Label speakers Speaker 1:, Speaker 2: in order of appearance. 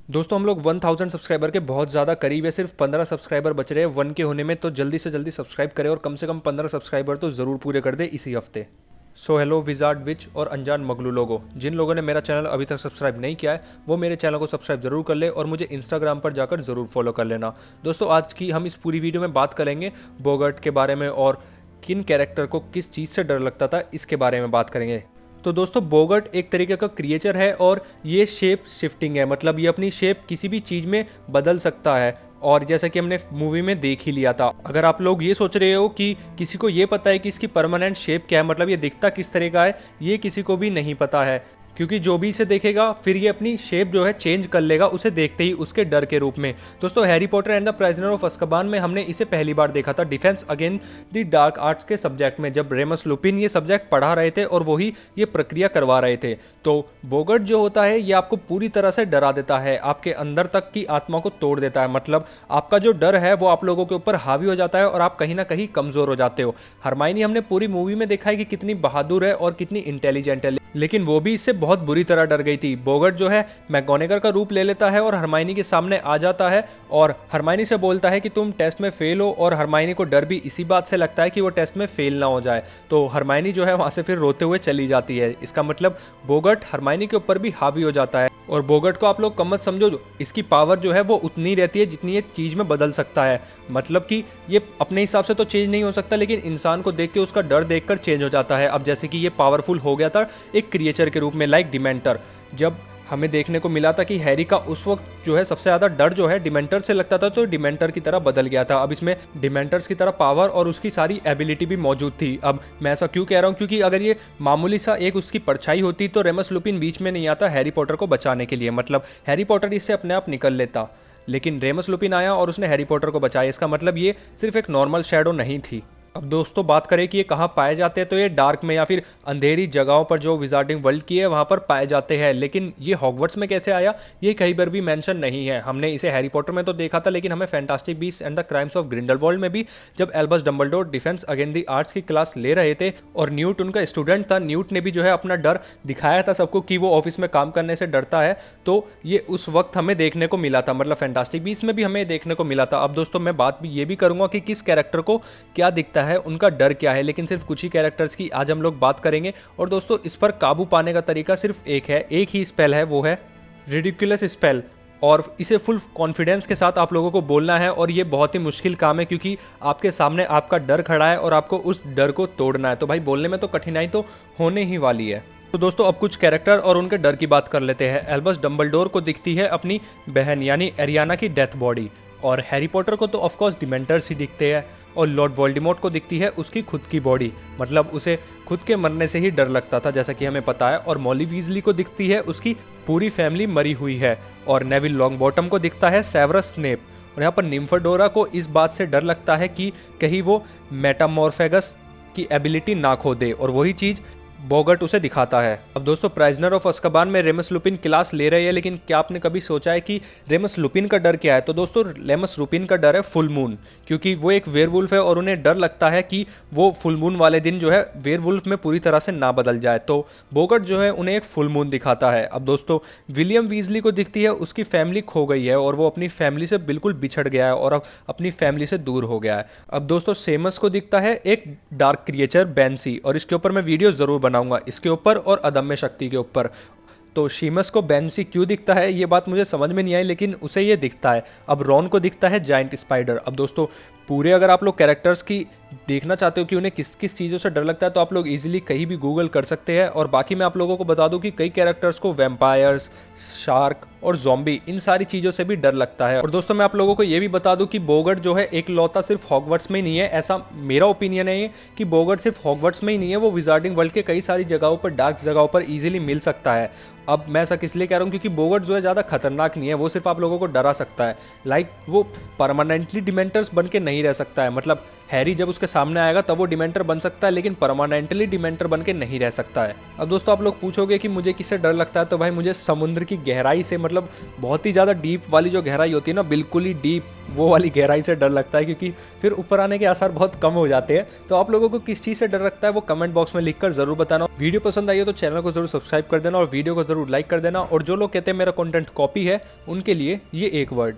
Speaker 1: दोस्तों हम लोग 1000 सब्सक्राइबर के बहुत ज़्यादा करीब है। सिर्फ 15 सब्सक्राइबर बच रहे हैं 1 के होने में। तो जल्दी से जल्दी सब्सक्राइब करें और कम से कम 15 सब्सक्राइबर तो ज़रूर पूरे कर दे इसी हफ्ते। सो हेलो विजार्ड विच और अनजान मगलू लोगों, जिन लोगों ने मेरा चैनल अभी तक सब्सक्राइब नहीं किया है वो मेरे चैनल को सब्सक्राइब जरूर कर ले और मुझे इंस्टाग्राम पर जाकर ज़रूर फॉलो कर लेना। दोस्तों आज की हम इस पूरी वीडियो में बात करेंगे बोगर्ट के बारे में और किन कैरेक्टर को किस चीज़ से डर लगता था इसके बारे में बात करेंगे। तो दोस्तों बोगर्ट एक तरीके का क्रिएचर है और ये शेप शिफ्टिंग है, मतलब ये अपनी शेप किसी भी चीज़ में बदल सकता है। और जैसा कि हमने मूवी में देख ही लिया था। अगर आप लोग ये सोच रहे हो कि किसी को ये पता है कि इसकी परमानेंट शेप क्या है, मतलब ये दिखता किस तरह का है, ये किसी को भी नहीं पता है। क्योंकि जो भी इसे देखेगा फिर ये अपनी शेप जो है चेंज कर लेगा उसे देखते ही, उसके डर के रूप में। दोस्तों Harry Potter and the Prisoner of Azkaban में हमने इसे पहली बार देखा था Defence Against the Dark Arts के सब्जेक्ट में, जब रेमस लुपिन ये सब्जेक्ट पढ़ा रहे थे और वही ये प्रक्रिया करवा रहे थे। तो बोगर्ट जो होता है ये आपको पूरी तरह से डरा देता है, आपके अंदर तक की आत्मा को तोड़ देता है। मतलब आपका जो डर है वो आप लोगों के ऊपर हावी हो जाता है और आप कहीं ना कहीं कमजोर हो जाते हो। हरमाइनी हमने पूरी मूवी में देखा है कि कितनी बहादुर है और कितनी इंटेलिजेंट है, लेकिन वो भी इससे बहुत बुरी तरह डर गई थी। बोगर्ट जो है मैगोनेगर का रूप ले लेता है और हरमाइनी के सामने आ जाता है और हरमाइनी से बोलता है कि तुम टेस्ट में फेल हो, और हरमाइनी को डर भी इसी बात से लगता है कि वो टेस्ट में फेल ना हो जाए। तो हरमाइनी जो है वहां से फिर रोते हुए चली जाती है। इसका मतलब बोगर्ट हरमाइनी के ऊपर भी हावी हो जाता है। और बोगर्ट को आप लोग कम मत समझो, इसकी पावर जो है वो उतनी रहती है जितनी ये चीज में बदल सकता है। मतलब कि ये अपने हिसाब से तो चेंज नहीं हो सकता, लेकिन इंसान को देख के उसका डर देखकर चेंज हो जाता है। अब जैसे कि ये पावरफुल हो गया था एक क्रिएचर के रूप में, लाइक डिमेंटर। जब हमें देखने को मिला था कि हैरी का उस वक्त जो है सबसे ज़्यादा डर जो है डिमेंटर से लगता था, तो डिमेंटर की तरह बदल गया था। अब इसमें डिमेंटर्स की तरह पावर और उसकी सारी एबिलिटी भी मौजूद थी। अब मैं ऐसा क्यों कह रहा हूँ, क्योंकि अगर ये मामूली सा एक उसकी परछाई होती तो रेमस लुपिन बीच में नहीं आता हैरी पॉटर को बचाने के लिए, मतलब हैरी पॉटर इससे अपने आप निकल लेता। लेकिन रेमस लुपिन आया और उसने हैरी पॉटर को बचाया। इसका मतलब ये सिर्फ एक नॉर्मल शैडो नहीं थी। अब दोस्तों बात करें कि ये कहाँ पाए जाते हैं, तो ये डार्क में या फिर अंधेरी जगहों पर जो विजार्डिंग वर्ल्ड की है वहाँ पर पाए जाते हैं। लेकिन ये हॉगवर्ट्स में कैसे आया ये कहीं पर भी मेंशन नहीं है। हमने इसे हैरी पॉटर में तो देखा था, लेकिन हमें fantastic beast and the crimes of Grindelwald में भी, जब Albus Dumbledore defence Against the arts की क्लास ले रहे थे और न्यूट उनका स्टूडेंट था, न्यूट ने भी जो है अपना डर दिखाया था सबको कि वो ऑफिस में काम करने से डरता है। तो ये उस वक्त हमें देखने को मिला था, मतलब फैंटास्टिक बीस्ट में भी हमें देखने को मिला था। अब दोस्तों मैं बात भी ये भी करूंगा कि किस कैरेक्टर को क्या दिखता है, उनका डर क्या है, लेकिन सिर्फ कुछ ही कैरेक्टर्स की आज हम लोग बात करेंगे। और दोस्तों इस पर काबू पाने का तरीका सिर्फ एक है, एक ही स्पेल है, वो है रिडिकुलस स्पेल। और इसे फुल कॉन्फिडेंस के साथ आप लोगों को बोलना है और ये बहुत ही मुश्किल काम है, क्योंकि आपके सामने आपका डर खड़ा है और आपको उस डर को तोड़ना है। तो भाई बोलने में तो कठिनाई तो होने ही वाली है। तो दोस्तों अब कुछ कैरेक्टर और उनके डर की बात कर लेते हैं। एल्बस डंबलडोर को दिखती है अपनी बहन यानी एरियाना की डेथ बॉडी, और हैरी पॉटर को तो ऑफकोर्स डिमेंटर्स ही दिखते हैं, और लॉर्ड वोल्डेमॉर्ट को दिखती है उसकी खुद की बॉडी, मतलब उसे खुद के मरने से ही डर लगता था जैसा कि हमें पता है। और मॉली वीजली को दिखती है उसकी पूरी फैमिली मरी हुई है, और नेविल लॉन्गबॉटम को दिखता है सेवरस स्नेप। और यहाँ पर निम्फाडोरा को इस बात से डर लगता है कि कहीं वो मेटामॉर्फेगस की एबिलिटी ना खो दे, और वही चीज़ बोगर्ट उसे दिखाता है। अब दोस्तों प्राइजनर ऑफ अज़्काबान में रेमस लुपिन क्लास ले रही है, लेकिन क्या आपने कभी सोचा है कि रेमस लुपिन का डर क्या है? तो दोस्तों रेमस लुपिन का डर है फुल मून, क्योंकि वो एक वेयरवुल्फ है और उन्हें डर लगता है कि वो फुल मून वाले दिन जो है वेयरवुल्फ में पूरी तरह से ना बदल जाए। तो बोगर्ट जो है उन्हें एक फुल मून दिखाता है। अब दोस्तों विलियम वीजली को दिखती है उसकी फैमिली खो गई है और वो अपनी फैमिली से बिल्कुल बिछड़ गया है और अब अपनी फैमिली से दूर हो गया है। अब दोस्तों सेमस को दिखता है एक डार्क क्रिएचर बैंसी, और इसके ऊपर मैं वीडियो जरूर बनाऊंगा, इसके ऊपर और अदम्य शक्ति के ऊपर। तो शीमस को बैंसी क्यों दिखता है ये बात मुझे समझ में नहीं आई, लेकिन उसे ये दिखता है। अब रॉन को दिखता है जायंट स्पाइडर। अब दोस्तों पूरे अगर आप लोग कैरेक्टर्स की देखना चाहते हो कि उन्हें किस किस चीज़ों से डर लगता है तो आप लोग इजीली कहीं भी गूगल कर सकते हैं। और बाकी मैं आप लोगों को बता दूं कि कई कैरेक्टर्स को वैम्पायर्स, शार्क और ज़ॉम्बी, इन सारी चीज़ों से भी डर लगता है। और दोस्तों मैं आप लोगों को ये भी बता दूं कि बोगर्ट जो है एक लौता सिर्फ हॉगवर्ट्स में ही नहीं है, ऐसा मेरा ओपिनियन है ये कि बोगर्ट सिर्फ हॉगवर्ट्स में ही नहीं है, वो विजार्डिंग वर्ल्ड के कई सारी जगहों पर, डार्क जगहों पर ईजिली मिल सकता है। अब मैं ऐसा किस लिए कह रहा हूँ, क्योंकि बोगर्ट जो है ज़्यादा खतरनाक नहीं है, वो सिर्फ आप लोगों को डरा सकता है। लाइक वो परमानेंटली डिमेंटर्स बन के नहीं नहीं रह सकता है। मतलब हैरी जब उसके सामने आएगा तब वो डिमेंटर बन सकता है, लेकिन परमानेंटली डिमेंटर बन के नहीं रह सकता है। अब दोस्तों आप लोग पूछोगे कि मुझे किससे डर लगता है, तो भाई मुझे समुद्र की गहराई से, मतलब बहुत ही ज़्यादा डीप वाली जो गहराई होती है ना, बिल्कुल ही डीप, वो वाली गहराई से डर लगता है, क्योंकि फिर ऊपर आने के आसार बहुत कम हो जाते हैं। तो आप लोगों को किस चीज़ से डर लगता है वो कमेंट बॉक्स में लिखकर जरूर बताना। वीडियो पसंद आई हो तो चैनल को जरूर सब्सक्राइब कर देना और वीडियो को जरूर लाइक कर देना। और जो लोग कहते हैं मेरा कंटेंट कॉपी है, उनके लिए ये एक वर्ड